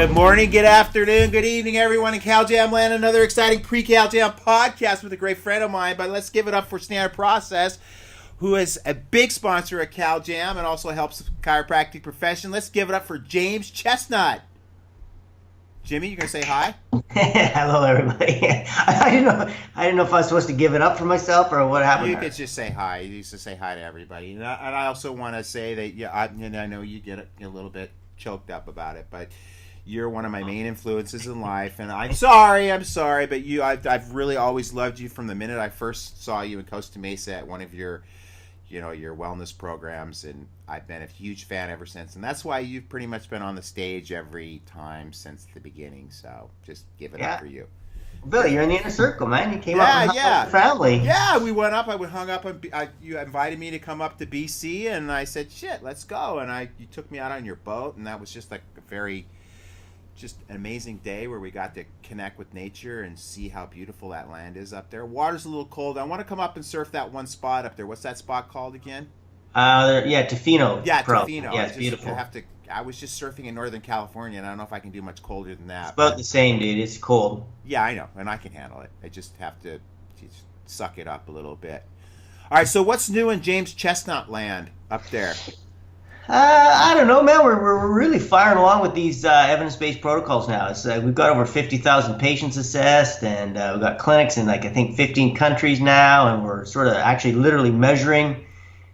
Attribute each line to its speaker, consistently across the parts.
Speaker 1: Good morning, good afternoon, good evening, everyone in CalJam land. Another exciting pre-CalJam podcast with a great friend of mine. But let's give it up for Standard Process, who is a big sponsor of CalJam and also helps the chiropractic profession. Let's give it up for James Chestnut. Jimmy, you gonna say hi?
Speaker 2: Hello, everybody. I didn't know if I was supposed to give it up for myself or what happened.
Speaker 1: You could just say hi. You used to say hi to everybody. And I also want to say that I know you get a little bit choked up about it, but you're one of my main influences in life, and I'm sorry, but I've really always loved you from the minute I first saw you in Costa Mesa at one of your wellness programs, and I've been a huge fan ever since, and that's why you've pretty much been on the stage every time since the beginning, so just give it up for you.
Speaker 2: Billy, you're in the inner circle, man. You came up and hung out with family.
Speaker 1: Yeah, we went up. I hung up. You invited me to come up to BC, and I said, "Shit, let's go." And you took me out on your boat, and that was just like just an amazing day where we got to connect with nature and see how beautiful that land is up there. Water's a little cold. I want to come up and surf that one spot up there. What's that spot called again?
Speaker 2: Tofino.
Speaker 1: Yeah, Tofino.
Speaker 2: Yeah, it's beautiful.
Speaker 1: I was just surfing in Northern California, and I don't know if I can do much colder than that.
Speaker 2: It's about the same, dude. It's cold.
Speaker 1: Yeah, I know, and I can handle it. I just have to just suck it up a little bit. All right, so what's new in James Chestnut land up there?
Speaker 2: I don't know, man. We're really firing along with these evidence-based protocols now. It's we've got over 50,000 patients assessed, and we've got clinics in I think 15 countries now, and we're sort of actually literally measuring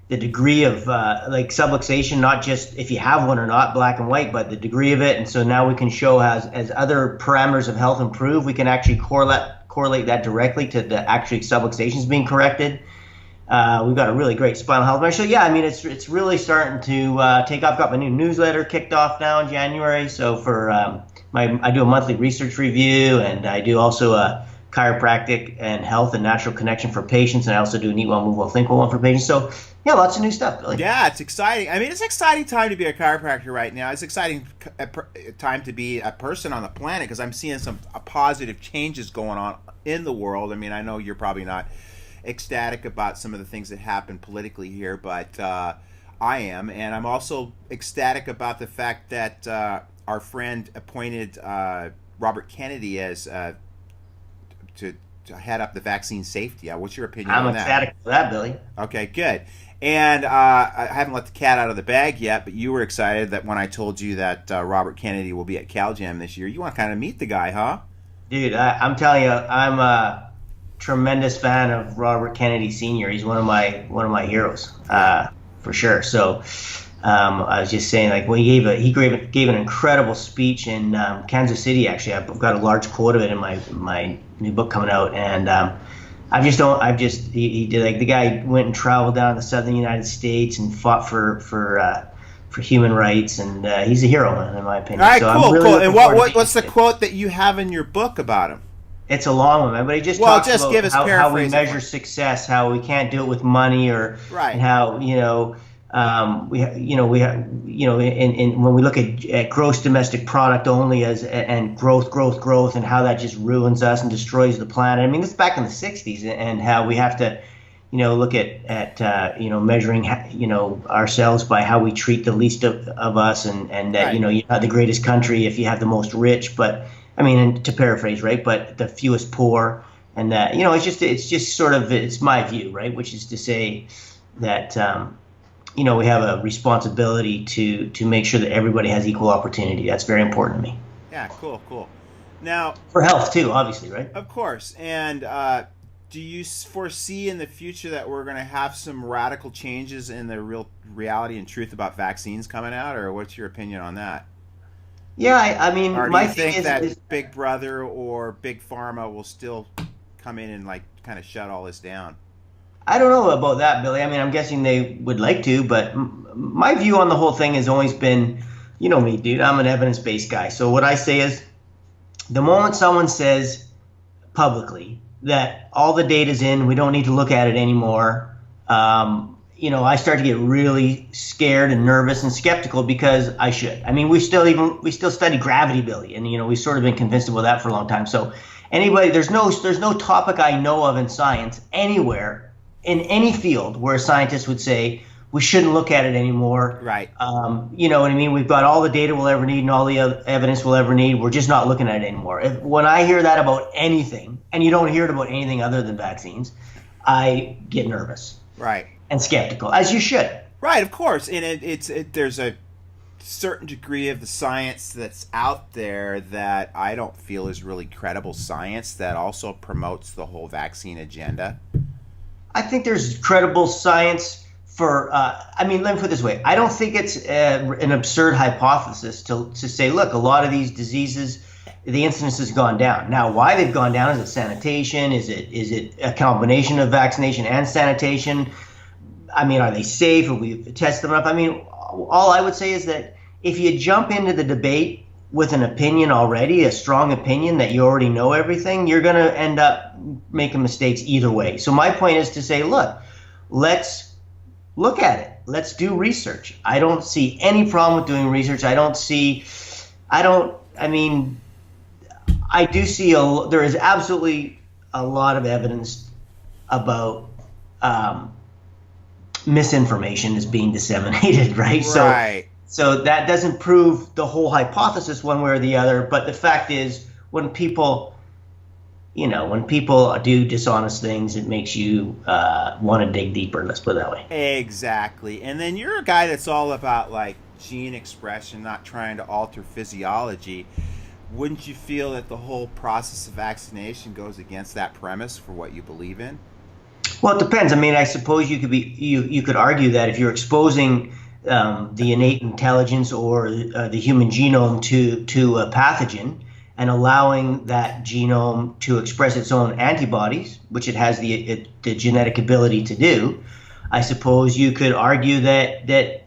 Speaker 2: the degree of subluxation, not just if you have one or not, black and white, but the degree of it. And so now we can show as other parameters of health improve, we can actually correlate that directly to the actual subluxations being corrected. We've got a really great spinal health measure. So yeah, I mean, it's really starting to take off. I've got my new newsletter kicked off now in January. So for I do a monthly research review, and I do also a chiropractic and health and natural connection for patients, and I also do an eat well, move well, think well one for patients. So yeah, lots of new stuff, Billy.
Speaker 1: Yeah, it's exciting. I mean, it's an exciting time to be a chiropractor right now. It's an exciting time to be a person on the planet because I'm seeing some positive changes going on in the world. I mean, I know you're probably not ecstatic about some of the things that happen politically here, but I am, and I'm also ecstatic about the fact that our friend appointed Robert Kennedy as to head up the vaccine safety. What's your opinion on that?
Speaker 2: I'm ecstatic for that, Billy.
Speaker 1: Okay, good. And I haven't let the cat out of the bag yet, but you were excited that when I told you that Robert Kennedy will be at CalJam this year. You want to kind of meet the guy, huh?
Speaker 2: Dude, I'm telling you, I'm a tremendous fan of Robert Kennedy Sr. He's one of my heroes, for sure. So I was just saying, he gave an incredible speech in Kansas City. Actually, I've got a large quote of it in my new book coming out, and he did, the guy went and traveled down to the southern United States and fought for human rights, and he's a hero, man, in my opinion.
Speaker 1: All right,
Speaker 2: so
Speaker 1: cool,
Speaker 2: I'm really
Speaker 1: cool. And what's the
Speaker 2: it.
Speaker 1: quote that you have in your book about him?
Speaker 2: It's a long one, man, but he just talks about
Speaker 1: give us
Speaker 2: how we measure success, how we can't do it with money, and how when we look at gross domestic product only and growth, and how that just ruins us and destroys the planet. I mean, this is back in the '60s, and how we have to, look at measuring, ourselves by how we treat the least of us, and that you're not the greatest country if you have the most rich, but I mean, and to paraphrase, right, but the fewest poor, and that it's just sort of, it's my view, right, which is to say that we have a responsibility to make sure that everybody has equal opportunity. That's very important to me.
Speaker 1: Yeah, cool. Now,
Speaker 2: for health too, obviously, right?
Speaker 1: Of course. And do you foresee in the future that we're going to have some radical changes in the real reality and truth about vaccines coming out, or what's your opinion on that?
Speaker 2: Yeah, I mean,
Speaker 1: or do
Speaker 2: my
Speaker 1: you think
Speaker 2: thing
Speaker 1: that
Speaker 2: is
Speaker 1: Big Brother or Big Pharma will still come in and kind of shut all this down?
Speaker 2: I don't know about that, Billy. I mean, I'm guessing they would like to, but my view on the whole thing has always been, you know me, dude, I'm an evidence-based guy. So what I say is, the moment someone says publicly that all the data's in, we don't need to look at it anymore, I start to get really scared and nervous and skeptical, because I should. I mean, we still study gravity, Billy, and we've sort of been convinced about that for a long time. So there's no topic I know of in science anywhere in any field where a scientist would say We shouldn't look at it anymore.
Speaker 1: Right.
Speaker 2: You know what I mean? We've got all the data we'll ever need and all the evidence we'll ever need. We're just not looking at it anymore. When I hear that about anything, and you don't hear it about anything other than vaccines, I get nervous.
Speaker 1: Right.
Speaker 2: And skeptical, as you should.
Speaker 1: Right, of course. And there's a certain degree of the science that's out there that I don't feel is really credible science that also promotes the whole vaccine agenda.
Speaker 2: I think there's credible science for, let me put it this way. I don't think it's an absurd hypothesis to say, look, a lot of these diseases, the incidence has gone down. Now, why they've gone down, is it sanitation? Is it a combination of vaccination and sanitation? I mean, are they safe? Have we tested them up? I mean, all I would say is that if you jump into the debate with an opinion already, a strong opinion that you already know everything, you're going to end up making mistakes either way. So my point is to say, look, let's look at it. Let's do research. I don't see any problem with doing research. I do see there is absolutely a lot of evidence about misinformation is being disseminated, right?
Speaker 1: Right.
Speaker 2: So that doesn't prove the whole hypothesis one way or the other. But the fact is, when people do dishonest things, it makes you want to dig deeper. Let's put it that way.
Speaker 1: Exactly. And then you're a guy that's all about like gene expression, not trying to alter physiology. Wouldn't you feel that the whole process of vaccination goes against that premise for what you believe in?
Speaker 2: Well, it depends. I mean, I suppose you could argue that if you're exposing the innate intelligence or the human genome to a pathogen and allowing that genome to express its own antibodies, which it has the genetic ability to do, I suppose you could argue that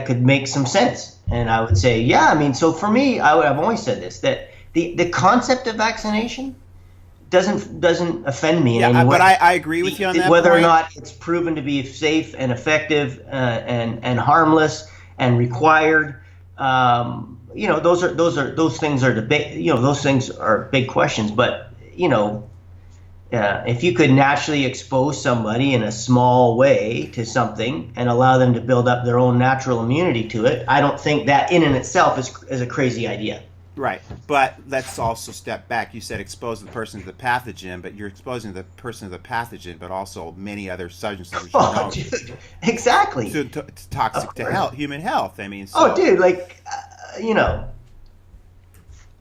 Speaker 2: could make some sense. And I would say, yeah, I mean, so for me, I've always said this, that the concept of vaccination doesn't offend me in any way.
Speaker 1: But I agree with you on that.
Speaker 2: Whether or not it's proven to be safe and effective and harmless and required, those things are debate. Those things are big questions. But if you could naturally expose somebody in a small way to something and allow them to build up their own natural immunity to it, I don't think that in and itself is a crazy idea.
Speaker 1: Right, but let's also step back. You said expose the person to the pathogen, but you're exposing the person to the pathogen, but also many other substances.
Speaker 2: Dude, exactly.
Speaker 1: It's toxic to human health. I mean, so.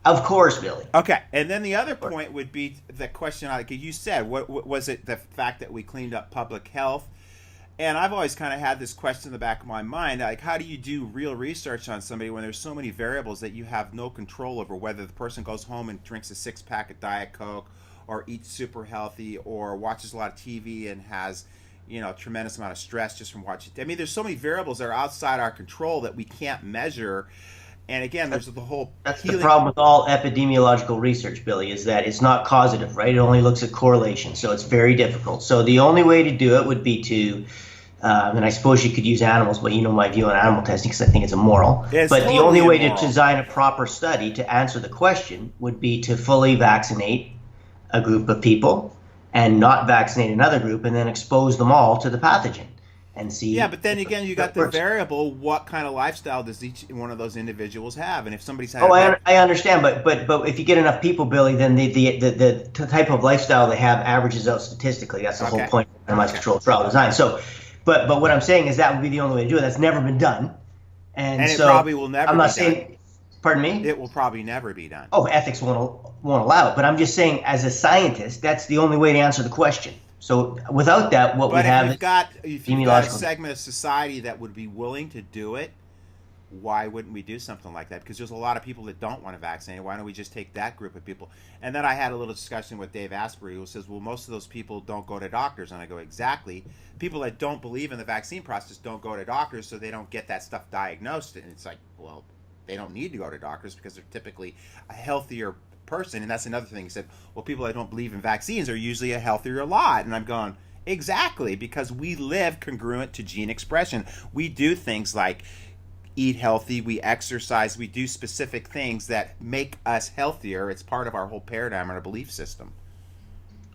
Speaker 2: Of course, Billy.
Speaker 1: Okay, and then the other point would be the question, like you said, what was it? The fact that we cleaned up public health. And I've always kind of had this question in the back of my mind, like, how do you do real research on somebody when there's so many variables that you have no control over, whether the person goes home and drinks a 6-pack of Diet Coke or eats super healthy or watches a lot of TV and has, a tremendous amount of stress just from watching. I mean, there's so many variables that are outside our control that we can't measure. And again, there's the whole
Speaker 2: That's the problem with all epidemiological research, Billy, is that it's not causative, right? It only looks at correlation, so it's very difficult. So the only way to do it would be to and I suppose you could use animals, but my view on animal testing because I think it's immoral.
Speaker 1: It's
Speaker 2: but
Speaker 1: totally
Speaker 2: the only way
Speaker 1: immoral.
Speaker 2: to design a proper study to answer the question would be to fully vaccinate a group of people and not vaccinate another group and then expose them all to the pathogen and see.
Speaker 1: Yeah, but then again, you got the variable, what kind of lifestyle does each one of those individuals have? And if somebody's had
Speaker 2: I understand, but if you get enough people, Billy, then the type of lifestyle they have averages out statistically. That's the whole point of randomized controlled trial design. So But what I'm saying is that would be the only way to do it. That's never been done. And so
Speaker 1: it probably will never be done.
Speaker 2: I'm not saying, pardon me?
Speaker 1: It will probably never be done.
Speaker 2: Oh, ethics won't allow it. But I'm just saying, as a scientist, that's the only way to answer the question. So without that, what we have is
Speaker 1: if you've got a segment of society that would be willing to do it, why wouldn't we do something like that? Because there's a lot of people that don't want to vaccinate. Why don't we just take that group of people? And then I had a little discussion with Dave Asprey, who says, well, most of those people don't go to doctors. And I go, exactly. People that don't believe in the vaccine process don't go to doctors, so they don't get that stuff diagnosed. And it's like, well, they don't need to go to doctors because they're typically a healthier person. And that's another thing. He said, well, people that don't believe in vaccines are usually a healthier lot. And I'm going, exactly, because we live congruent to gene expression. We do things like eat healthy, we exercise, we do specific things that make us healthier. It's part of our whole paradigm and our belief system.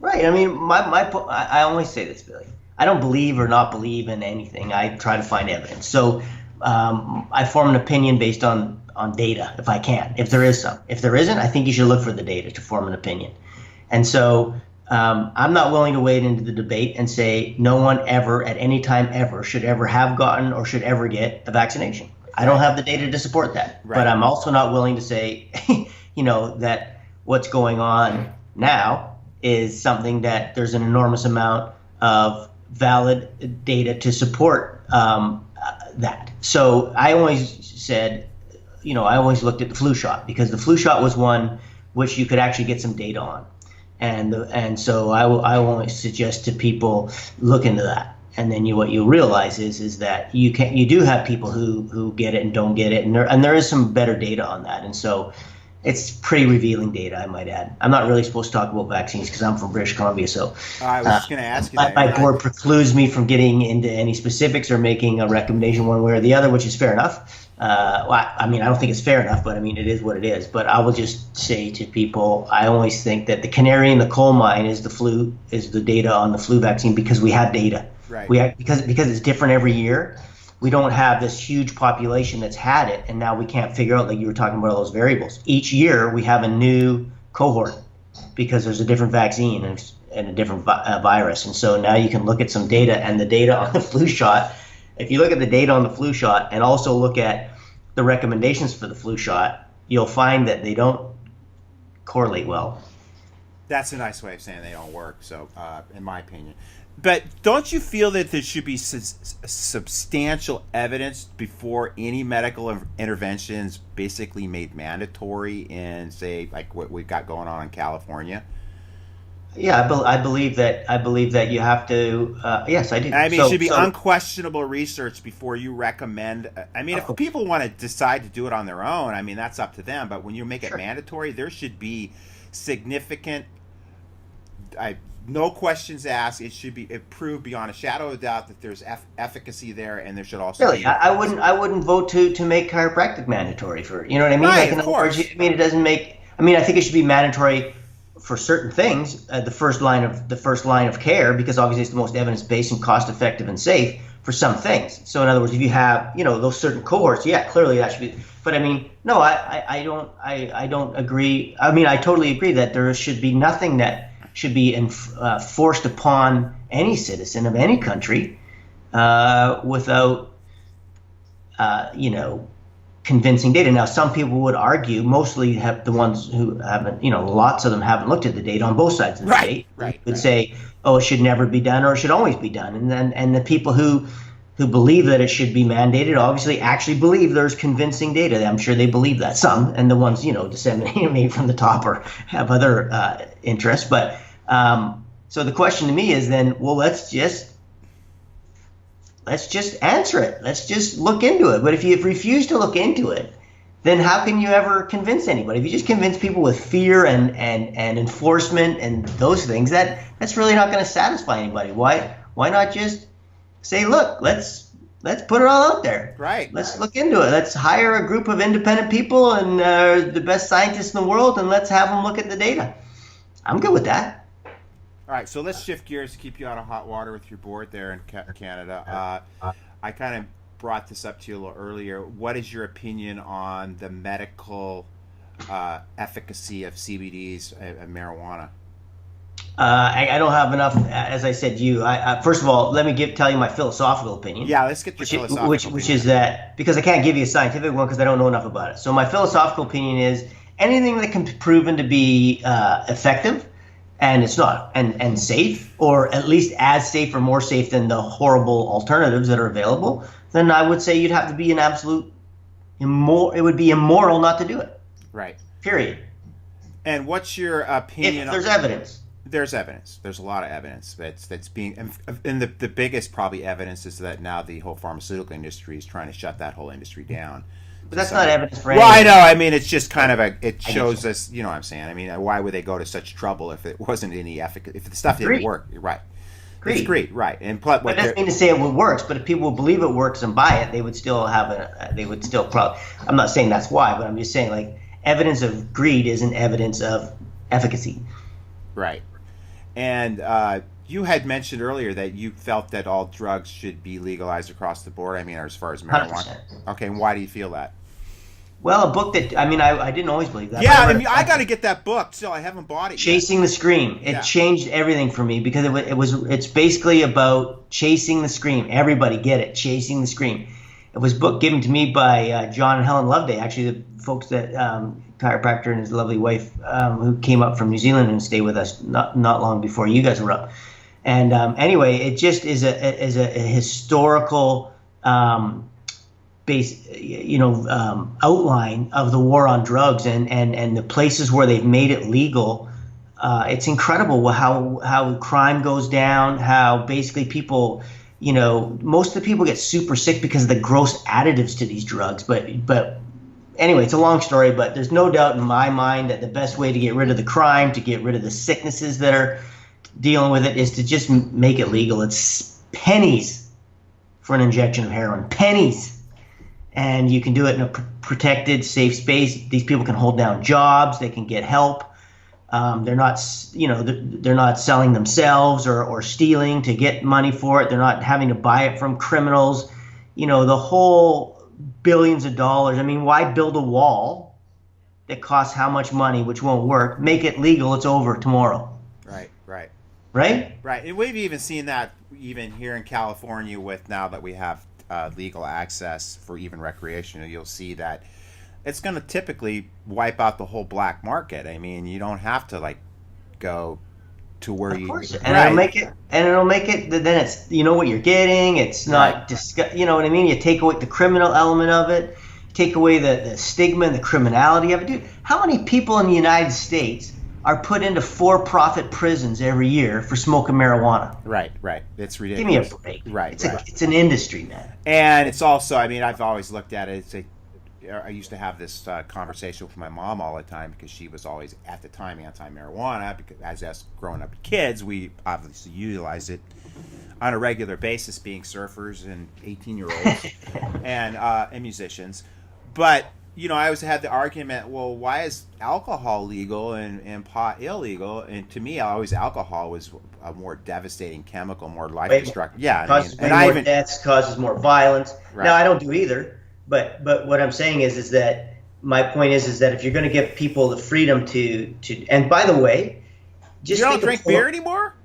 Speaker 2: Right. I mean, I only say this, Billy. I don't believe or not believe in anything. I try to find evidence. So I form an opinion based on data, if I can, if there is some. If there isn't, I think you should look for the data to form an opinion. And so I'm not willing to wade into the debate and say no one ever, at any time ever, should ever have gotten or should ever get a vaccination. I don't have the data to support that. Right. But I'm also not willing to say, that what's going on now is something that there's an enormous amount of valid data to support that. So I always said, I always looked at the flu shot, because the flu shot was one which you could actually get some data on. And so I always suggest to people, look into that. And then what you realize is that you do have people who get it and don't get it, and there is some better data on that. And so it's pretty revealing data, I might add. I'm not really supposed to talk about vaccines because I'm from British Columbia, so
Speaker 1: I was just going to ask you that.
Speaker 2: My board precludes me from getting into any specifics or making a recommendation one way or the other, which is fair enough. I don't think it's fair enough, but it is what it is. But I will just say to people, I always think that the canary in the coal mine is the data on the flu vaccine, because we have data. Right. Because it's different every year. We don't have this huge population that's had it, and now we can't figure out, like you were talking about, all those variables. Each year we have a new cohort because there's a different vaccine and a different virus. And so now you can look at some data, and the data on the flu shot, if you look at the data on the flu shot and also look at the recommendations for the flu shot, you'll find that they don't correlate well.
Speaker 1: That's a nice way of saying they don't work, so in my opinion. But don't you feel that there should be substantial evidence before any medical interventions basically made mandatory in, say, like what we've got going on in California?
Speaker 2: Yeah, I believe that you have to. Yes, I do.
Speaker 1: It should be unquestionable research before you recommend. If people want to decide to do it on their own, that's up to them. But when you make it mandatory, there should be significant. No questions asked. It should be proved beyond a shadow of doubt that there's efficacy there, and there should also.
Speaker 2: Really, I wouldn't vote to make chiropractic mandatory for. You know what I mean?
Speaker 1: Right, of course.
Speaker 2: It doesn't make. I think it should be mandatory for certain things, the first line of care, because obviously it's the most evidence-based and cost-effective and safe for some things. So in other words, if you have those certain cohorts, clearly that should be. But no, I don't agree. I totally agree that there should be nothing that should be forced upon any citizen of any country without convincing data. Now, some people would argue, mostly have the ones who haven't, lots of them haven't looked at the data on both sides of the debate. Would say, oh, it should never be done, or it should always be done. And the people who believe that it should be mandated obviously actually believe there's convincing data. I'm sure they believe that, some, and the ones disseminating maybe from the top or have other interests. But so the question to me is then, well, let's just answer it. Let's just look into it. But if you refuse to look into it, then how can you ever convince anybody? If you just convince people with fear and enforcement and those things, that's really not going to satisfy anybody. Why not just say, look, let's put it all out there.
Speaker 1: Right.
Speaker 2: Let's look into it. Let's hire a group of independent people and the best scientists in the world, and let's have them look at the data. I'm good with that.
Speaker 1: All right, so let's shift gears to keep you out of hot water with your board there in Canada. I kind of brought this up to you a little earlier. What is your opinion on the medical efficacy of CBDs and marijuana?
Speaker 2: I don't have enough, as I said to you. First of all, let me tell you my philosophical opinion.
Speaker 1: Yeah, let's get your philosophical opinion.
Speaker 2: Which is that, because I can't give you a scientific one because I don't know enough about it. So my philosophical opinion is anything that can be proven to be effective, and it's not, and safe, or at least as safe or more safe than the horrible alternatives that are available, then I would say you'd have to be it would be immoral not to do it.
Speaker 1: Right.
Speaker 2: Period.
Speaker 1: And what's your opinion?
Speaker 2: If there's evidence.
Speaker 1: There's evidence. There's a lot of evidence that's being, and the biggest probably evidence is that now the whole pharmaceutical industry is trying to shut that whole industry down.
Speaker 2: But that's not evidence for anything.
Speaker 1: Well, I know. It's just kind of it shows us, what I'm saying. Why would they go to such trouble if it wasn't any efficacy, if the stuff didn't work? Right. It's greed, right. And but
Speaker 2: it doesn't mean to say it works, but if people believe it works and buy it, they would still probably, I'm not saying that's why, but I'm just saying, like, evidence of greed isn't evidence of efficacy.
Speaker 1: Right. And You had mentioned earlier that you felt that all drugs should be legalized across the board. I mean, as far as marijuana.
Speaker 2: 100%.
Speaker 1: Okay, and why do you feel that?
Speaker 2: Well, a book that, I mean, I didn't always believe that.
Speaker 1: Yeah, I mean, I got to get that book. Still, I haven't bought it yet.
Speaker 2: Chasing the Scream. It changed everything for me because it's basically about chasing the scream. Everybody get it, chasing the scream. It was a book given to me by John and Helen Loveday, actually the folks that chiropractor and his lovely wife who came up from New Zealand and stayed with us not long before you guys were up. And anyway, it just is a historical base, outline of the war on drugs and the places where they've made it legal. It's incredible how crime goes down, how basically people, most of the people get super sick because of the gross additives to these drugs. But anyway, it's a long story, but there's no doubt in my mind that the best way to get rid of the crime, to get rid of the sicknesses that are dealing with it, is to just make it legal. It's pennies for an injection of heroin, pennies. And you can do it in a protected, safe space. These people can hold down jobs. They can get help. They're not selling themselves or stealing to get money for it. They're not having to buy it from criminals. The whole billions of dollars. I mean, why build a wall that costs how much money, which won't work? Make it legal. It's over tomorrow. Right?
Speaker 1: And we've even seen that even here in California with now that we have legal access for even recreational. You'll see that it's going to typically wipe out the whole black market. I mean, you don't have to go to where you. Of course,
Speaker 2: and it'll make it. Then it's what you're getting. It's not you know what I mean. You take away the criminal element of it, take away the stigma and the criminality of it. Dude, how many people in the United States are put into for-profit prisons every year for smoking marijuana?
Speaker 1: Right. It's ridiculous.
Speaker 2: Give me a break.
Speaker 1: Right.
Speaker 2: It's an industry, man.
Speaker 1: And it's also, I mean, I've always looked at it. I used to have this conversation with my mom all the time because she was always, at the time, anti-marijuana. Because as us growing up kids, we obviously utilized it on a regular basis, being surfers and 18-year-olds and musicians. But I always had the argument, well, why is alcohol legal and pot illegal? And to me, alcohol was a more devastating chemical, more life-destructive. Yeah,
Speaker 2: causes more deaths, causes more violence. Right. Now, I don't do either, but what I'm saying is that my point is that if you're going to give people the freedom to, and by the way, just
Speaker 1: you don't drink beer anymore?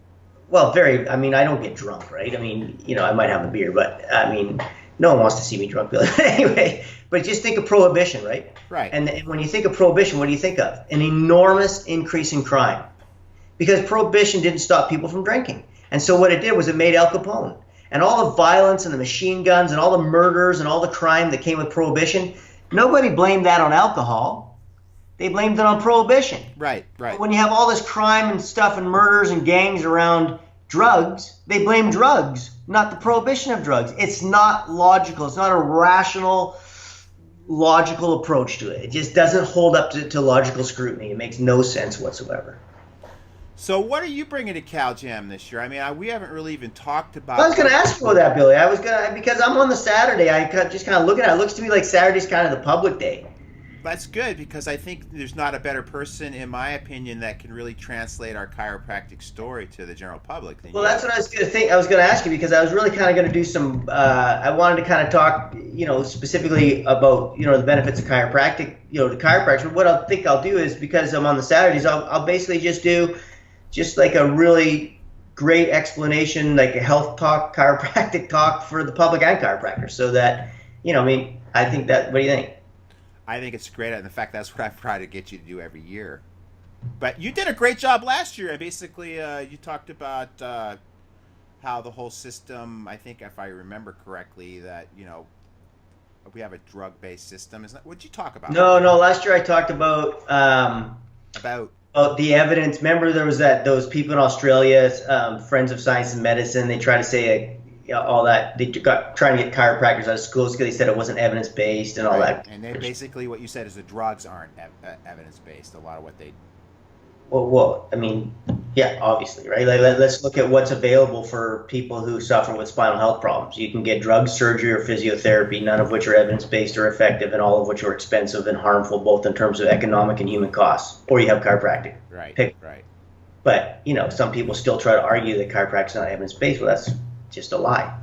Speaker 2: Well, I mean, I don't get drunk, right? I mean, I might have a beer, but I mean, no one wants to see me drunk, Billy. Anyway. But just think of prohibition, right?
Speaker 1: Right.
Speaker 2: And when you think of prohibition, what do you think of? An enormous increase in crime. Because prohibition didn't stop people from drinking. And so what it did was it made Al Capone. And all the violence and the machine guns and all the murders and all the crime that came with prohibition, nobody blamed that on alcohol. They blamed it on prohibition.
Speaker 1: Right.
Speaker 2: But when you have all this crime and stuff and murders and gangs around drugs, they blame drugs, not the prohibition of drugs. It's not logical. It's not a rational, logical approach to it. It just doesn't hold up to logical scrutiny. It makes no sense whatsoever.
Speaker 1: So what are you bringing to Cal Jam this year? I mean, we haven't really even talked about.
Speaker 2: I was going to ask for that, Billy. Because I'm on the Saturday. I just kind of looking at it. It looks to me like Saturday's kind of the public day.
Speaker 1: That's good, because I think there's not a better person, in my opinion, that can really translate our chiropractic story to the general public.
Speaker 2: Well, that's what I was going to think. I was going to ask you, because I was really kind of going to do some. I wanted to kind of talk, specifically about the benefits of chiropractic, to chiropractors. But what I think I'll do is, because I'm on the Saturdays, I'll basically just do like a really great explanation, like a health talk, chiropractic talk for the public and chiropractors, so that I think that. What do you think?
Speaker 1: I think it's great. And in fact, that's what I've tried to get you to do every year. But you did a great job last year. Basically, you talked about how the whole system, I think if I remember correctly, that, we have a drug-based system. Isn't that what did you talk about?
Speaker 2: No. Last year I talked about the evidence. Remember there was those people in Australia, Friends of Science and Medicine, they try to say all that. They trying to get chiropractors out of schools because they said it wasn't evidence-based and all that.
Speaker 1: And then basically what you said is the drugs aren't evidence-based, a lot of what they...
Speaker 2: Well, I mean, yeah, obviously, right? Let's look at what's available for people who suffer with spinal health problems. You can get drugs, surgery, or physiotherapy, none of which are evidence-based or effective, and all of which are expensive and harmful, both in terms of economic and human costs. Or you have chiropractic.
Speaker 1: Right.
Speaker 2: Right. But, some people still try to argue that chiropractic is not evidence-based. Well, that's just a lie.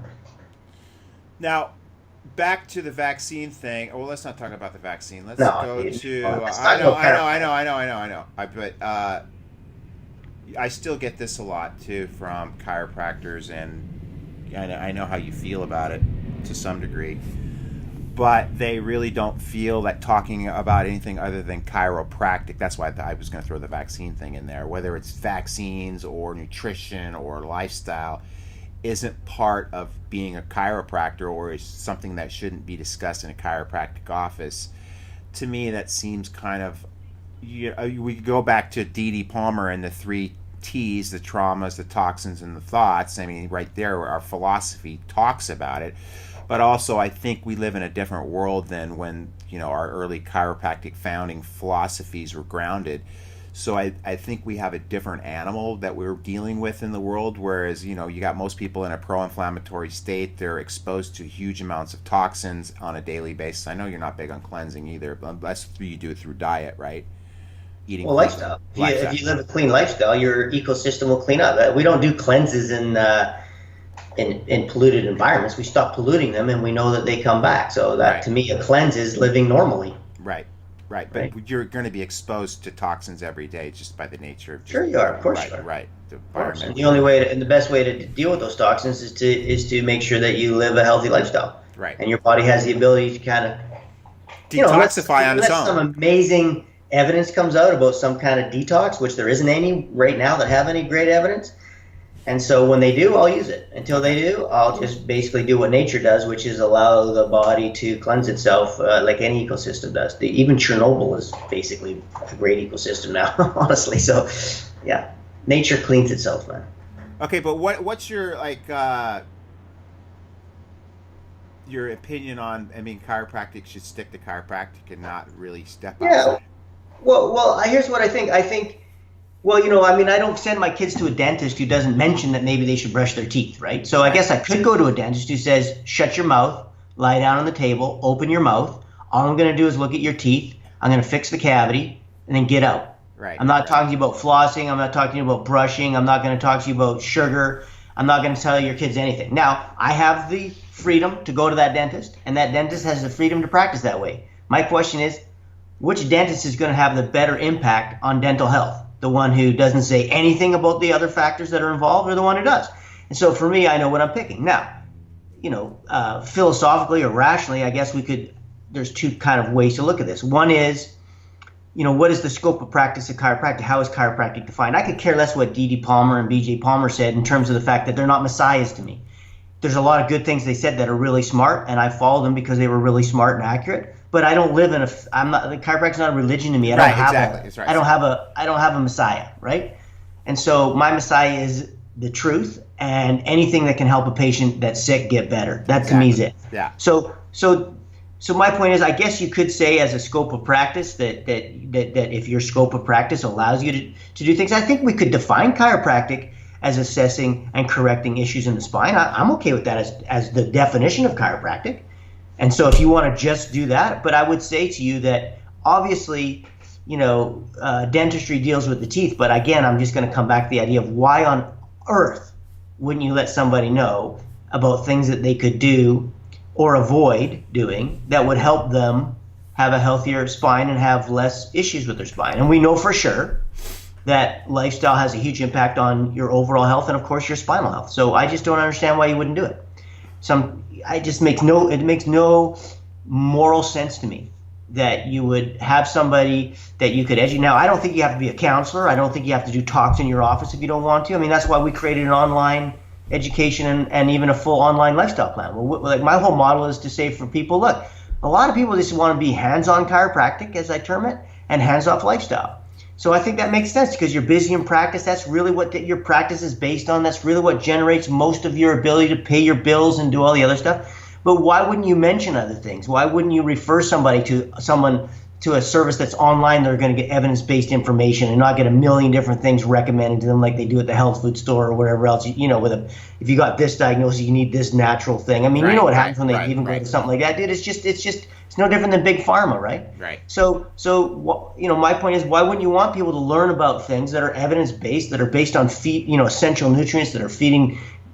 Speaker 1: Now, back to the vaccine thing. Well, let's not talk about the vaccine. Let's
Speaker 2: No,
Speaker 1: go to.
Speaker 2: let's
Speaker 1: I
Speaker 2: talk
Speaker 1: know. But I still get this a lot too from chiropractors, and I know how you feel about it to some degree. But they really don't feel that talking about anything other than chiropractic. That's why I was going to throw the vaccine thing in there. Whether it's vaccines or nutrition or lifestyle, isn't part of being a chiropractor, or is something that shouldn't be discussed in a chiropractic office. To me, that seems kind of, we go back to D.D. Palmer and the 3 T's, the traumas, the toxins, and the thoughts. I mean, right there, our philosophy talks about it. But also, I think we live in a different world than when, our early chiropractic founding philosophies were grounded. So I think we have a different animal that we're dealing with in the world, whereas, you got most people in a pro-inflammatory state. They're exposed to huge amounts of toxins on a daily basis. I know you're not big on cleansing either, unless you do it through diet, right? Eating
Speaker 2: lifestyle. If you live a clean lifestyle, your ecosystem will clean up. We don't do cleanses in polluted environments. We stop polluting them, and we know that they come back. So that, to me, a cleanse is living normally.
Speaker 1: Right, but you're going to be exposed to toxins every day just by the nature of.
Speaker 2: Sure, you are. Of course, you are.
Speaker 1: Right.
Speaker 2: And the only way, and the best way to deal with those toxins is to make sure that you live a healthy lifestyle.
Speaker 1: Right.
Speaker 2: And your body has the ability to kind of
Speaker 1: detoxify on its own.
Speaker 2: Unless some amazing evidence comes out about some kind of detox, which there isn't any right now that have any great evidence. And so when they do, I'll use it. Until they do, I'll just basically do what nature does, which is allow the body to cleanse itself like any ecosystem does. Even Chernobyl is basically a great ecosystem now, honestly. So, yeah, nature cleans itself, man.
Speaker 1: Okay, but what's your your opinion on? I mean, chiropractic should stick to chiropractic and not really step outside.
Speaker 2: Well, here's what I think. Well, I don't send my kids to a dentist who doesn't mention that maybe they should brush their teeth, right? So I guess I could go to a dentist who says, shut your mouth, lie down on the table, open your mouth. All I'm going to do is look at your teeth. I'm going to fix the cavity and then get out.
Speaker 1: Right.
Speaker 2: I'm not talking to you about flossing. I'm not talking to you about brushing. I'm not going to talk to you about sugar. I'm not going to tell your kids anything. Now, I have the freedom to go to that dentist, and that dentist has the freedom to practice that way. My question is, which dentist is going to have the better impact on dental health? The one who doesn't say anything about the other factors that are involved, or the one who does? And so for me, I know what I'm picking. Now, philosophically or rationally, I guess there's 2 kind of ways to look at this. One is, what is the scope of practice of chiropractic? How is chiropractic defined? I could care less what D.D. Palmer and B.J. Palmer said in terms of the fact that they're not messiahs to me. There's a lot of good things they said that are really smart, and I follow them because they were really smart and accurate. But I don't live in chiropractic's not a religion to me. I don't have a messiah, right? And so my messiah is the truth, and anything that can help a patient that's sick get better. That to me is it.
Speaker 1: Yeah.
Speaker 2: So my point is, I guess you could say as a scope of practice that if your scope of practice allows you to do things, I think we could define chiropractic as assessing and correcting issues in the spine. I'm okay with that as the definition of chiropractic. And so if you want to just do that, but I would say to you that obviously, dentistry deals with the teeth. But again, I'm just going to come back to the idea of why on earth wouldn't you let somebody know about things that they could do or avoid doing that would help them have a healthier spine and have less issues with their spine? And we know for sure that lifestyle has a huge impact on your overall health and, of course, your spinal health. So I just don't understand why you wouldn't do it. It makes no moral sense to me that you would have somebody that you could educate. Now, I don't think you have to be a counselor. I don't think you have to do talks in your office if you don't want to. I mean, that's why we created an online education and even a full online lifestyle plan. Well, like my whole model is to say for people, look, a lot of people just want to be hands-on chiropractic, as I term it, and hands-off lifestyle. So I think that makes sense because you're busy in practice. That's really what your practice is based on. That's really what generates most of your ability to pay your bills and do all the other stuff. But why wouldn't you mention other things? Why wouldn't you refer somebody to someone to a service that's online, they're going to get evidence-based information and not get a million different things recommended to them like they do at the health food store or whatever else. You know, if you got this diagnosis, you need this natural thing. I mean, you know what happens when they even go to something like that, dude. It's no different than big pharma, right?
Speaker 1: Right.
Speaker 2: So you know, my point is, why wouldn't you want people to learn about things that are evidence-based, that are based on essential nutrients that are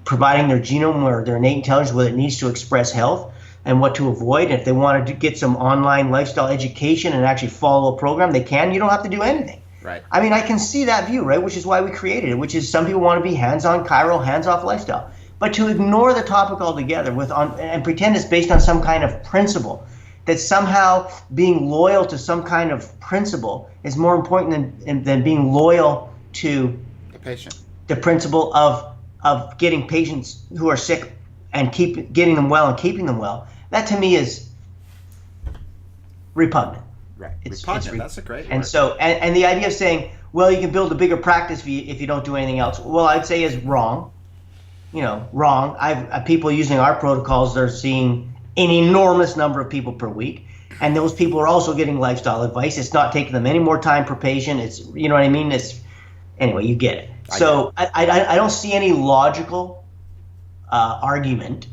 Speaker 2: providing their genome or their innate intelligence what it needs to express health and what to avoid. And if they want to get some online lifestyle education and actually follow a program, they can. You don't have to do anything.
Speaker 1: Right.
Speaker 2: I mean, I can see that view, right? Which is why we created it, which is some people want to be hands-on chiro, hands-off lifestyle. But to ignore the topic altogether and pretend it's based on some kind of principle, that somehow being loyal to some kind of principle is more important than being loyal to
Speaker 1: the patient,
Speaker 2: the principle of getting patients who are sick and getting them well and keeping them well. That to me is repugnant.
Speaker 1: Right. Repugnant. That's a great word.
Speaker 2: And so, and the idea of saying, well, you can build a bigger practice if you don't do anything else. Well, I'd say is wrong. You know, wrong. I've people using our protocols, they're seeing an enormous number of people per week. And those people are also getting lifestyle advice. It's not taking them any more time per patient. It's, you know what I mean? Anyway, you get it. So I don't see any logical argument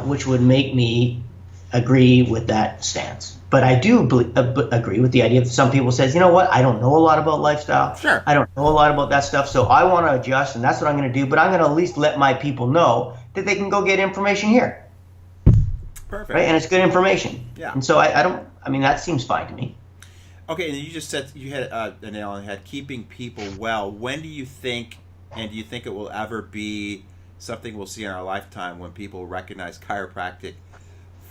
Speaker 2: which would make me agree with that stance. But I do agree with the idea that some people says, you know what, I don't know a lot about lifestyle.
Speaker 1: Sure.
Speaker 2: I don't know a lot about that stuff, so I want to adjust, and that's what I'm going to do. But I'm going to at least let my people know that they can go get information here.
Speaker 1: Perfect.
Speaker 2: Right, and it's good information.
Speaker 1: Yeah.
Speaker 2: And so I mean, that seems fine to me.
Speaker 1: Okay, and you just said you had a nail on the head, keeping people well. When do you think, and do you think it will ever be something we'll see in our lifetime when people recognize chiropractic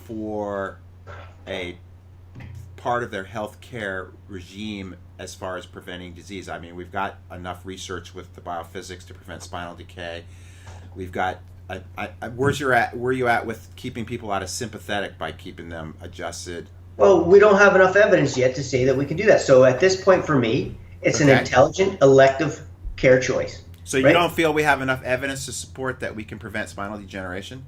Speaker 1: for a part of their health care regime as far as preventing disease? I mean, we've got enough research with the biophysics to prevent spinal decay. We've got where you at with keeping people out of sympathetic by keeping them adjusted?
Speaker 2: Well, we don't have enough evidence yet to say that we can do that. So at this point, for me, it's an intelligent elective care choice.
Speaker 1: So you don't feel we have enough evidence to support that we can prevent spinal degeneration?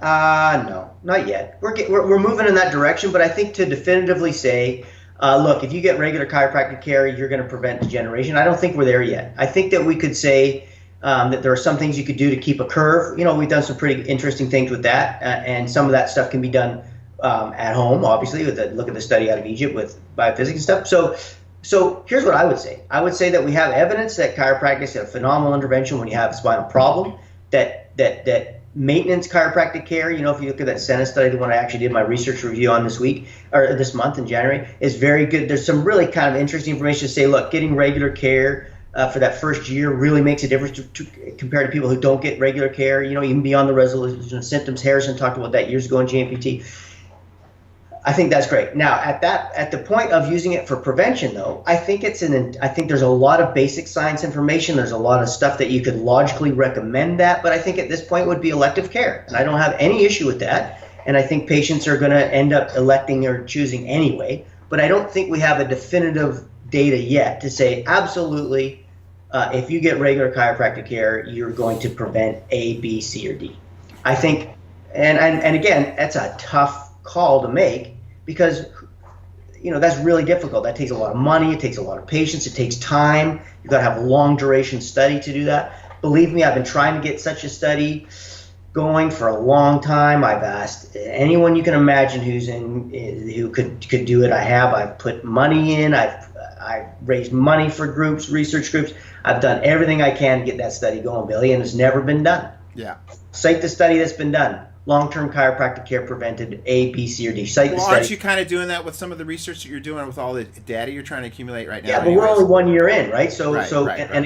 Speaker 2: No, not yet. We're moving in that direction, but I think to definitively say, look, if you get regular chiropractic care, you're going to prevent degeneration. I don't think we're there yet. I think that we could say that there are some things you could do to keep a curve. You know, we've done some pretty interesting things with that, and some of that stuff can be done at home, obviously, look at the study out of Egypt with biophysics and stuff. So here's what I would say. I would say that we have evidence that chiropractic is a phenomenal intervention when you have a spinal problem, that maintenance chiropractic care, you know, if you look at that Senate study, the one I actually did my research review on this month in January, is very good. There's some really kind of interesting information to say, look, getting regular care for that first year really makes a difference compared to people who don't get regular care, you know, even beyond the resolution of symptoms. Harrison talked about that years ago in GMPT. I think that's great. Now, at the point of using it for prevention, though, I think there's a lot of basic science information. There's a lot of stuff that you could logically recommend that, but I think at this point would be elective care, and I don't have any issue with that. And I think patients are going to end up electing or choosing anyway. But I don't think we have a definitive data yet to say absolutely, if you get regular chiropractic care, you're going to prevent A, B, C, or D. I think, and again, that's a tough call to make, because you know that's really difficult. That takes a lot of money, it takes a lot of patience, it takes time. You've got to have a long duration study to do that. Believe me, I've been trying to get such a study going for a long time. I've asked anyone you can imagine who could do it. I've put money in, I've raised money for groups, research groups. I've done everything I can to get that study going, Billy, and it's never been done.
Speaker 1: Yeah.
Speaker 2: Cite the study that's been done. Long-term chiropractic care prevented A, B, C, or D. Cite the study.
Speaker 1: Aren't you kind of doing that with some of the research that you're doing with all the data you're trying to accumulate right now?
Speaker 2: Yeah, but we're only 1 year in, right? So so again,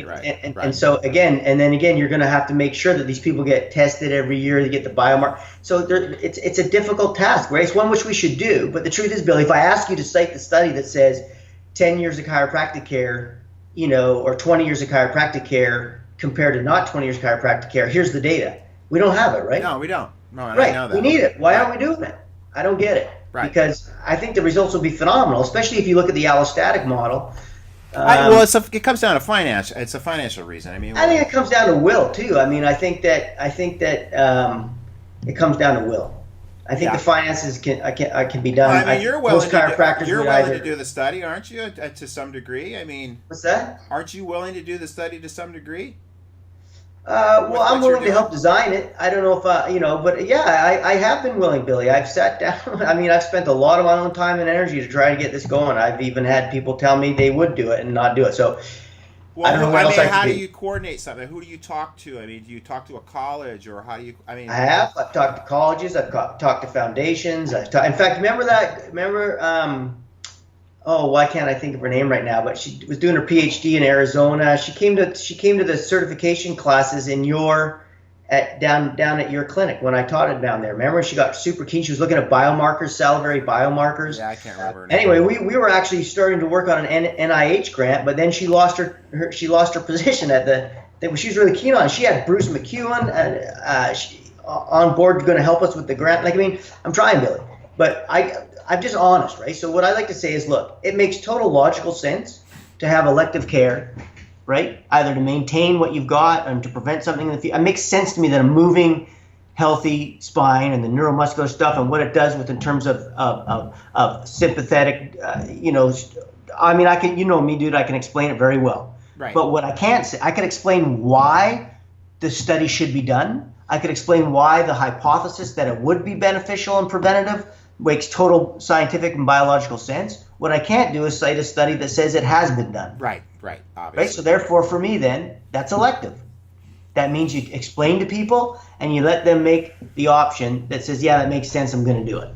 Speaker 2: you're going to have to make sure that these people get tested every year to get the biomarker. So it's a difficult task, right? It's one which we should do. But the truth is, Billy, if I ask you to cite the study that says 10 years of chiropractic care, you know, or 20 years of chiropractic care compared to not 20 years of chiropractic care, here's the data. We don't have it, right?
Speaker 1: No, we don't. No, I
Speaker 2: right.
Speaker 1: know that.
Speaker 2: We need it. Why aren't we doing it? I don't get it.
Speaker 1: Right.
Speaker 2: Because I think the results will be phenomenal, especially if you look at the allostatic model.
Speaker 1: It comes down to finance. It's a financial reason. I mean,
Speaker 2: I think it comes down to will too. I mean, I think that it comes down to will. I think
Speaker 1: Yeah.
Speaker 2: the finances can be done.
Speaker 1: Well, I mean,
Speaker 2: Most chiropractors
Speaker 1: you're
Speaker 2: would
Speaker 1: willing
Speaker 2: either.
Speaker 1: to do the study, aren't you? To some degree. I mean,
Speaker 2: What's that?
Speaker 1: aren't you willing to do the study to some degree
Speaker 2: Well,
Speaker 1: with
Speaker 2: I'm
Speaker 1: what you're
Speaker 2: willing to
Speaker 1: doing?
Speaker 2: help design it. I don't know if but yeah, I have been willing, Billy. I've sat down. I mean, I've spent a lot of my own time and energy to try to get this going. I've even had people tell me they would do it and not do it. So I
Speaker 1: Well,
Speaker 2: don't know what
Speaker 1: I
Speaker 2: else
Speaker 1: mean,
Speaker 2: I can
Speaker 1: how do
Speaker 2: do.
Speaker 1: you coordinate something? Who do you talk to? I mean, do you talk to a college, or how do you? I mean,
Speaker 2: I have. I've talked to colleges. Talked to foundations. In fact, remember that? Remember? Oh, why can't I think of her name right now? But she was doing her PhD in Arizona. She came to the certification classes in down at your clinic when I taught it down there. Remember, she got super keen. She was looking at biomarkers, salivary biomarkers.
Speaker 1: yeah, I can't remember her name.
Speaker 2: Anyway, we were actually starting to work on an NIH grant, but then she lost her position at that she was really keen on. She had Bruce McEwen on board, going to help us with the grant. Like, I mean, I'm trying, Billy, but I'm just honest, right? So what I like to say is, look, it makes total logical sense to have elective care, right? Either to maintain what you've got and to prevent something in the future. It makes sense to me that a moving, healthy spine and the neuromuscular stuff and what it does in terms of sympathetic, I mean, I can, me, dude, I can explain it very well.
Speaker 1: Right.
Speaker 2: But what I can't say, I can explain why the study should be done. I could explain why the hypothesis that it would be beneficial and preventative makes total scientific and biological sense. What I can't do is cite a study that says it has been done.
Speaker 1: Right, obviously.
Speaker 2: Right? So therefore, for me, then, that's elective. That means you explain to people and you let them make the option that says, yeah, that makes sense, I'm going to do it.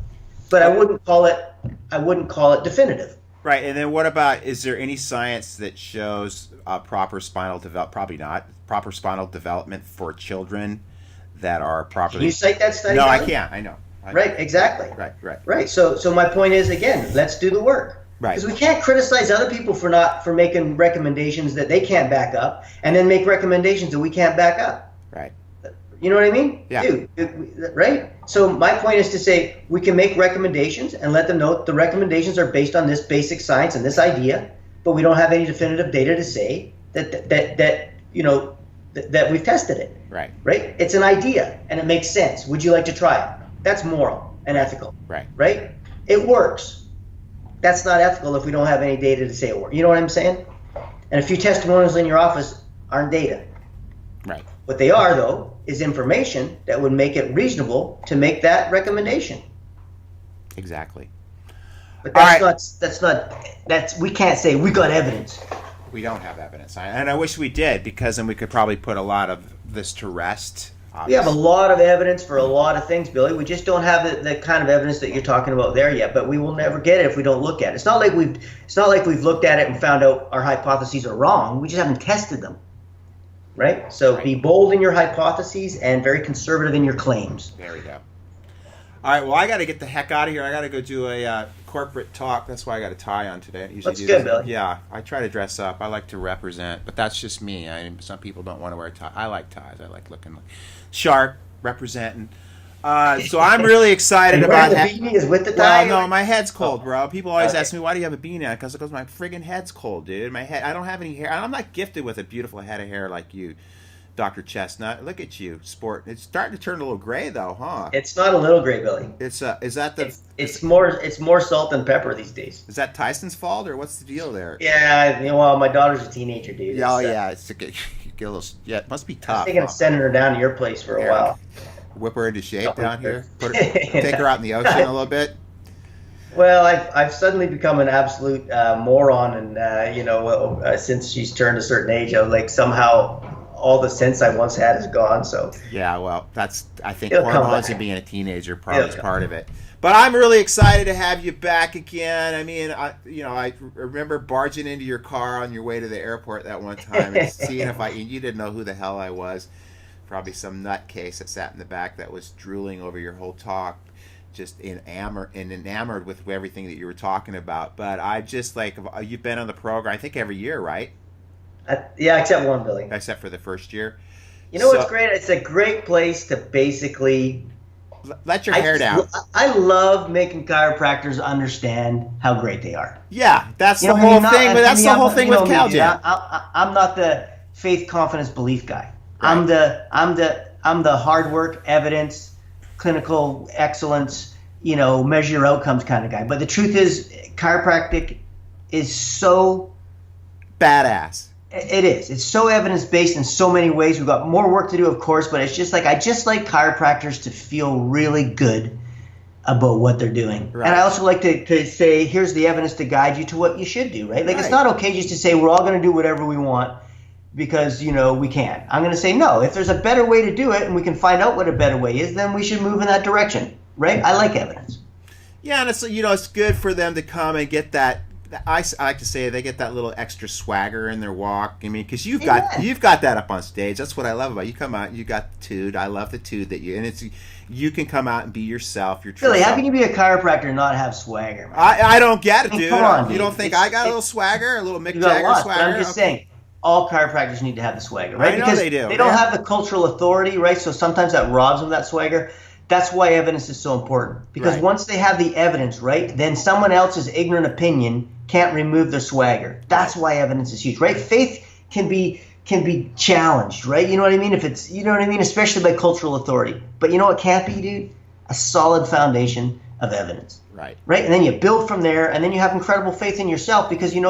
Speaker 2: But I wouldn't call it definitive.
Speaker 1: Right, and then what about, is there any science that shows proper spinal development for children that are properly...
Speaker 2: Can you cite that study?
Speaker 1: No, I
Speaker 2: Billy?
Speaker 1: can't. I know.
Speaker 2: Right, exactly.
Speaker 1: Right.
Speaker 2: So my point is, again, let's do the work.
Speaker 1: Right.
Speaker 2: Because we can't criticize other people for making recommendations that they can't back up, and then make recommendations that we can't back up.
Speaker 1: Right.
Speaker 2: You know what I mean?
Speaker 1: Yeah.
Speaker 2: Dude, right? So my point is to say we can make recommendations and let them know the recommendations are based on this basic science and this idea, but we don't have any definitive data to say that we've tested it.
Speaker 1: Right.
Speaker 2: Right? It's an idea and it makes sense. Would you like to try it? That's moral and ethical.
Speaker 1: Right.
Speaker 2: Right? It works. That's not ethical if we don't have any data to say it works. You know what I'm saying? And a few testimonials in your office aren't data.
Speaker 1: Right.
Speaker 2: What they are, though, is information that would make it reasonable to make that recommendation.
Speaker 1: Exactly.
Speaker 2: But we can't say we got evidence.
Speaker 1: We don't have evidence, and I wish we did, because then we could probably put a lot of this to rest.
Speaker 2: We have a lot of evidence for a lot of things, Billy. We just don't have the kind of evidence that you're talking about there yet. But we will never get it if we don't look at it. It's not like we've looked at it and found out our hypotheses are wrong. We just haven't tested them. Right? So Be bold in your hypotheses and very conservative in your claims.
Speaker 1: There we go. All right, well, I got to get the heck out of here. I got to go do a corporate talk. That's why I got a tie on today.
Speaker 2: That's good, Billy.
Speaker 1: Yeah, I try to dress up. I like to represent, but that's just me. Some people don't want to wear ties. I like ties. I like looking sharp, representing. So I'm really excited about
Speaker 2: that. The beanie is with the tie?
Speaker 1: Well, no, my head's cold, bro. People always ask me, why do you have a beanie on? Because my friggin' head's cold, dude. My head. I don't have any hair. I'm not gifted with a beautiful head of hair like you, Dr. Chestnut. Look at you, sport. It's starting to turn a little gray, though, huh?
Speaker 2: It's not a little gray, Billy.
Speaker 1: Is that the?
Speaker 2: It's more salt than pepper these days.
Speaker 1: Is that Tyson's fault, or what's the deal there?
Speaker 2: Yeah, well, my daughter's a teenager, dude.
Speaker 1: Yeah, it's get a little. Yeah, it must be tough.
Speaker 2: I'm thinking of sending her down to your place for a while.
Speaker 1: Whip her into shape down here. Take her out in the ocean a little bit.
Speaker 2: Well, I've suddenly become an absolute moron, and since she's turned a certain age, somehow all the sense I once had is gone. So
Speaker 1: yeah, well, I think
Speaker 2: It'll
Speaker 1: hormones and being a teenager probably is part of it. But I'm really excited to have you back again. I mean, I remember barging into your car on your way to the airport that one time and seeing you didn't know who the hell I was. Probably some nutcase that sat in the back that was drooling over your whole talk, just enamored with everything that you were talking about. But I just you've been on the program, I think every year, right?
Speaker 2: Yeah, except one, Billy.
Speaker 1: Except for the first year.
Speaker 2: What's great? It's a great place to basically
Speaker 1: let your hair down.
Speaker 2: I love making chiropractors understand how great they are.
Speaker 1: Yeah, that's the whole thing. But that's the whole thing with CalJam.
Speaker 2: I'm not the faith, confidence, belief guy.
Speaker 1: Right.
Speaker 2: I'm the hard work, evidence, clinical excellence, measure your outcomes kind of guy. But the truth is, chiropractic is so
Speaker 1: badass.
Speaker 2: It is. It's so evidence-based in so many ways. We've got more work to do, of course, but it's just like I just like chiropractors to feel really good about what they're doing. Right. And I also like to say, here's the evidence to guide you to what you should do, right? Like It's not okay just to say we're all going to do whatever we want because, we can. I'm going to say, no, if there's a better way to do it and we can find out what a better way is, then we should move in that direction, right? I like evidence.
Speaker 1: Yeah, and it's good for them to come and get that. I like to say they get that little extra swagger in their walk. I mean, because you've got that up on stage. That's what I love about you. Come out, you got the tood. I love the tood that you can come out and be yourself. Your
Speaker 2: Billy, how can you be a chiropractor and not have swagger, man?
Speaker 1: I don't get it, dude.
Speaker 2: Come on,
Speaker 1: you don't think I got a little swagger, a little Mick Jagger swagger?
Speaker 2: I'm just saying, all chiropractors need to have the swagger, right?
Speaker 1: I know
Speaker 2: because
Speaker 1: they do.
Speaker 2: They don't have the cultural authority, right? So sometimes that robs them of that swagger. That's why evidence is so important. Because once they have the evidence, right, then someone else's ignorant opinion can't remove their swagger. That's why evidence is huge, right? Faith can be challenged, right? You know what I mean? Especially by cultural authority. But you know what can't be, dude? A solid foundation of evidence.
Speaker 1: Right.
Speaker 2: And then you build from there, and then you have incredible faith in yourself because you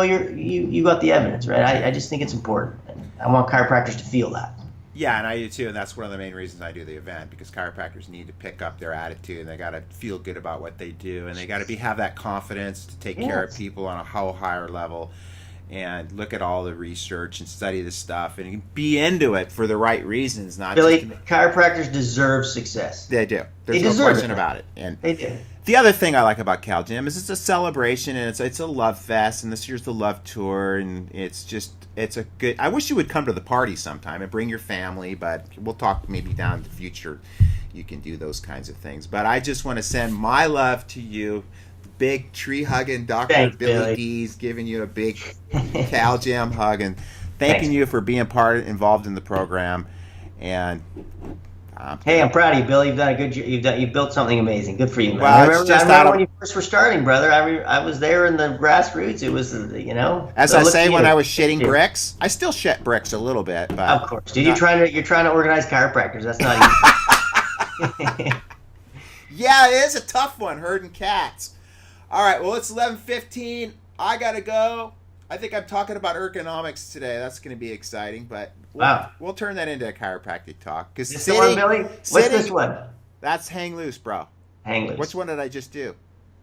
Speaker 2: got the evidence, right? I just think it's important. I want chiropractors to feel that.
Speaker 1: Yeah, and I do too, and that's one of the main reasons I do the event, because chiropractors need to pick up their attitude, and they got to feel good about what they do, and they got to have that confidence to take care of people on a whole higher level, and look at all the research and study the stuff, and be into it for the right reasons. Not
Speaker 2: Billy,
Speaker 1: just
Speaker 2: chiropractors deserve success.
Speaker 1: They do. There's no question about it. And
Speaker 2: they do.
Speaker 1: The other thing I like about Cal Gym is it's a celebration, and it's a love fest, and this year's the love tour, and it's a good. I wish you would come to the party sometime and bring your family, but we'll talk maybe down in the future. You can do those kinds of things. But I just want to send my love to you. Big tree hugging Dr. Billy D's, giving you a big Cal Gym hug and thanking you for being involved in the program. And
Speaker 2: hey, I'm proud of you, Billy. You've done a good. You've built something amazing. Good for you, man.
Speaker 1: Well,
Speaker 2: I remember when you first were starting, brother. I was there in the grassroots. It was,
Speaker 1: As I say, when I was shitting bricks, I still shit bricks a little bit. But
Speaker 2: of course, dude. You're trying to organize chiropractors. That's not easy.
Speaker 1: Yeah, it is a tough one, herding cats. All right, well, it's 11:15. I gotta go. I think I'm talking about ergonomics today. That's going to be exciting, but we'll turn that into a chiropractic talk.
Speaker 2: This the one, Billy? What's this one?
Speaker 1: That's hang loose, bro.
Speaker 2: Hang loose.
Speaker 1: Which one did I just do?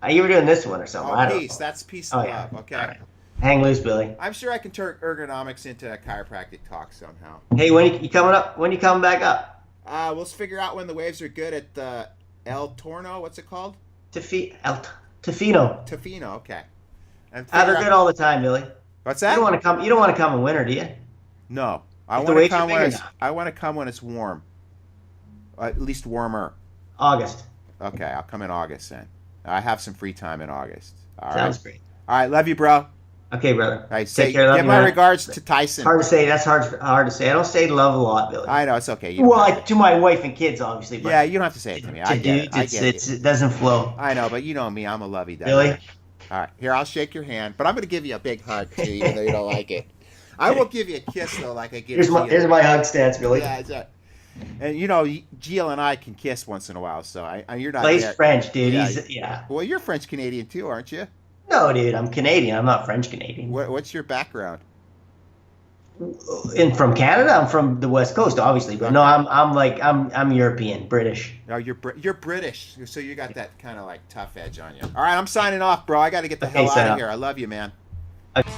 Speaker 2: You were doing this one or something.
Speaker 1: Oh, peace. That's peace and love.
Speaker 2: Yeah.
Speaker 1: Okay.
Speaker 2: Right. Hang loose, Billy.
Speaker 1: I'm sure I can turn ergonomics into a chiropractic talk somehow.
Speaker 2: Hey, when you coming up? When you coming back up?
Speaker 1: We'll figure out when the waves are good at the El Torno. What's it called?
Speaker 2: Tofino.
Speaker 1: Tofino. Okay.
Speaker 2: They're good all the time, Billy.
Speaker 1: What's that?
Speaker 2: You don't want to come in winter, do you?
Speaker 1: No. I want to come when it's warm. At least warmer.
Speaker 2: August.
Speaker 1: Okay, I'll come in August then. I have some free time in August.
Speaker 2: Sounds great.
Speaker 1: All right, love you, bro.
Speaker 2: Okay, brother.
Speaker 1: Right, Take care. Give my regards to Tyson.
Speaker 2: Hard to say. That's hard to say. I don't say love a lot, Billy.
Speaker 1: I know, it's okay.
Speaker 2: To my wife and kids, obviously. But
Speaker 1: yeah, you don't have to say it to me. I get it.
Speaker 2: It doesn't flow.
Speaker 1: I know, but you know me. I'm a lovey-dovey.
Speaker 2: Billy?
Speaker 1: All right, here, I'll shake your hand, but I'm going to give you a big hug, too, even though you don't like it. I will give you a kiss, though, like I give you.
Speaker 2: Here's my hug stance, Billy.
Speaker 1: Yeah, exactly. And, Jill and I can kiss once in a while, so you're not
Speaker 2: He's French, dude.
Speaker 1: Well, you're French-Canadian, too, aren't you?
Speaker 2: No, dude, I'm Canadian. I'm not French-Canadian.
Speaker 1: What's your background?
Speaker 2: From Canada, I'm from the West Coast, obviously, but no, I'm European, British.
Speaker 1: No, you're British, so you got that kind of like tough edge on you. All right, I'm signing off, bro. I got to get the hell out of here. I love you, man.
Speaker 2: Okay.